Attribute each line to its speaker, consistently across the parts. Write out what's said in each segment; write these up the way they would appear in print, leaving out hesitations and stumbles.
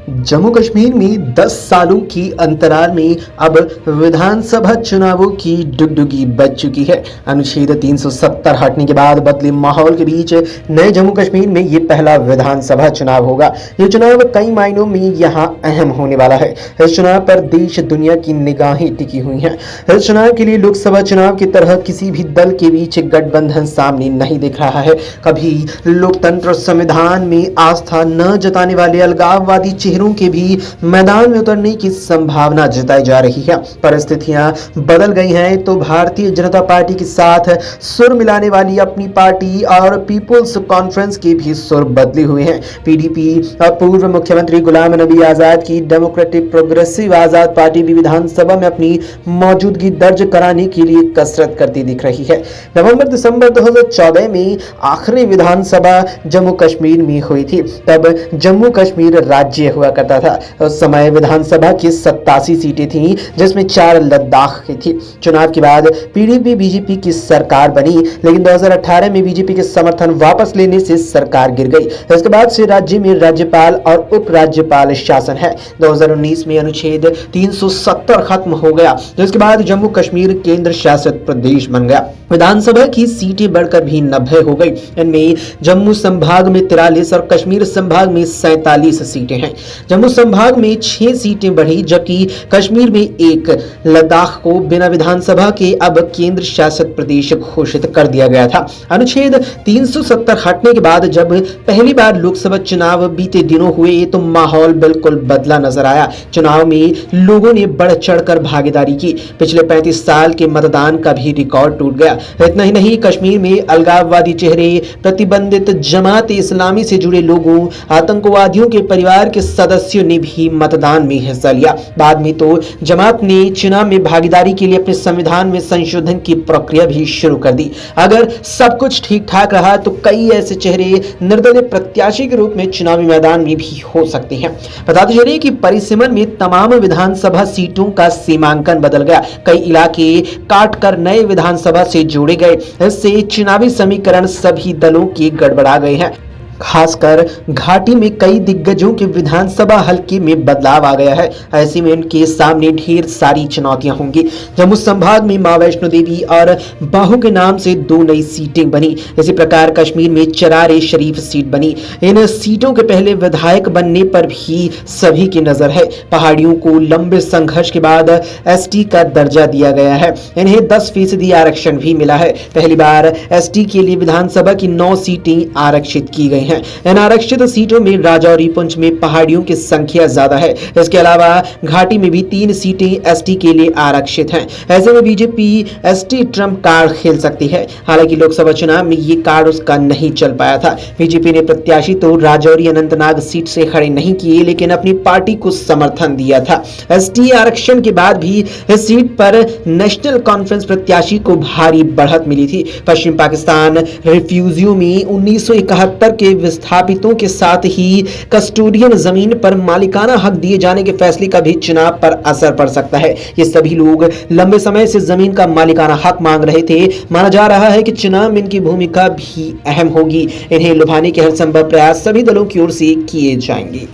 Speaker 1: जम्मू कश्मीर में 10 सालों की अंतराल में अब विधानसभा चुनावों की डुगडुगी बज चुकी है। अनुच्छेद 370 हटने के बाद बदले माहौल के बीच नए जम्मू कश्मीर में ये पहला विधानसभा चुनाव होगा। ये चुनाव कई मायनों में यहाँ अहम होने वाला है। इस चुनाव पर देश दुनिया की निगाहें टिकी हुई हैं। इस चुनाव के लिए लोकसभा चुनाव की तरह किसी भी दल के बीच गठबंधन सामने नहीं दिख रहा है। कभी लोकतंत्र संविधान में आस्था न जताने वाले अलगाववादी चेहरों के भी मैदान में उतरने की संभावना जताई जा रही है। परिस्थितियां बदल गई हैं तो भारतीय जनता पार्टी के साथ सुर मिलाने वाली अपनी पार्टी और पीपुल्स कॉन्फ्रेंस के भी सुर बदले हुए हैं। पीडीपी और पूर्व मुख्यमंत्री गुलाम नबी आजाद की डेमोक्रेटिक प्रोग्रेसिव आजाद पार्टी भी विधानसभा में अपनी मौजूदगी दर्ज कराने के लिए कसरत करती दिख रही है। नवंबर दिसंबर 2014 में आखिरी विधानसभा जम्मू कश्मीर में हुई थी। तब जम्मू कश्मीर राज्य हुआ करता था। उस समय विधानसभा की 87 सीटें थीं, जिसमें 4 लद्दाख की थी। चुनाव के बाद पीडीपी बीजेपी की सरकार बनी, लेकिन 2018 में बीजेपी के समर्थन वापस लेने से सरकार गिर गई। इसके बाद से राज्य में राज्यपाल और उपराज्यपाल शासन है। 2019 में अनुच्छेद 370 खत्म हो गया, जिसके बाद जम्मू कश्मीर केंद्र शासित प्रदेश बन गया। विधानसभा की सीटें बढ़कर भी 90 हो गई। इनमें जम्मू संभाग में 43 और कश्मीर संभाग में 47 सीटें हैं। जम्मू संभाग में 6 सीटें बढ़ी, जबकि कश्मीर में 1। लद्दाख को बिना विधानसभा के अब केंद्र शासित प्रदेश घोषित कर दिया गया था। अनुच्छेद 370 हटने के बाद जब पहली बार लोकसभा चुनाव बीते दिनों हुए तो माहौल बिल्कुल बदला नजर आया। चुनाव में लोगों ने बढ़ चढ़कर भागीदारी की। पिछले 35 साल के मतदान का भी रिकॉर्ड टूट गया। इतना ही नहीं, कश्मीर में अलगाववादी चेहरे, प्रतिबंधित जमात इस्लामी से जुड़े लोगों, आतंकवादियों के परिवार के सदस्यों ने भी मतदान में हिस्सा लिया। बाद में तो जमात ने चुनाव में भागीदारी के लिए अपने संविधान में संशोधन की प्रक्रिया भी शुरू कर दी। अगर सब कुछ ठीक ठाक रहा तो कई ऐसे चेहरे निर्दलीय प्रत्याशी के रूप में चुनावी मैदान में भी हो सकते हैं। बताते चलिए कि परिसीमन में तमाम विधानसभा सीटों का सीमांकन बदल गया। कई इलाके काटकर नए विधानसभा से जोड़े गए। इससे चुनावी समीकरण सभी दलों के गड़बड़ा गए हैं। खासकर घाटी में कई दिग्गजों के विधानसभा हलके में बदलाव आ गया है। ऐसे में उनके सामने ढेर सारी चुनौतियां होंगी। जम्मू संभाग में मां वैष्णो देवी और बाहू के नाम से 2 नई सीटें बनी। इसी प्रकार कश्मीर में चरार शरीफ सीट बनी। इन सीटों के पहले विधायक बनने पर भी सभी की नजर है। पहाड़ियों को लंबे संघर्ष के बाद एसटी का दर्जा दिया गया है। इन्हें 10% आरक्षण भी मिला है। पहली बार एसटी के लिए विधानसभा की 9 सीटें आरक्षित की गई हैं। इन आरक्षित सीटों में राजौरी पुंछ में पहाड़ियों की संख्या ज्यादा है। इसके अलावा घाटी में भी 3 सीटें एसटी के लिए आरक्षित हैं। ऐसे में बीजेपी एसटी ट्रम्प कार्ड खेल सकती है। हालांकि लोकसभा चुनाव में ये कार्ड उसका नहीं चल पाया था। बीजेपी ने प्रत्याशी तो राजौरी अनंतनाग सीट से खड़े नहीं किए, लेकिन अपनी पार्टी को समर्थन दिया था। एसटी आरक्षण के बाद भी इस सीट पर नेशनल कॉन्फ्रेंस प्रत्याशी को भारी बढ़त मिली थी। पश्चिम पाकिस्तान रिफ्यूजियों में 1971 के विस्थापितों के साथ ही कस्टोडियन जमीन पर मालिकाना हक दिए जाने के फैसले का भी चुनाव पर असर पड़ सकता है। ये सभी लोग लंबे समय से जमीन का मालिकाना हक मांग रहे थे। माना जा रहा है कि चुनाव में इनकी भूमिका भी अहम होगी। इन्हें लुभाने के हर संभव प्रयास सभी दलों की ओर से किए जाएंगे।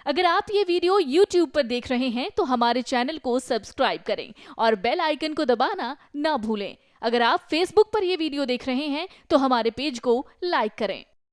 Speaker 2: अगर आप ये वीडियो YouTube पर देख रहे हैं तो हमारे चैनल को सब्सक्राइब करें और बेल आइकन को दबाना ना भूलें। अगर आप Facebook पर ये वीडियो देख रहे हैं तो हमारे पेज को लाइक करें।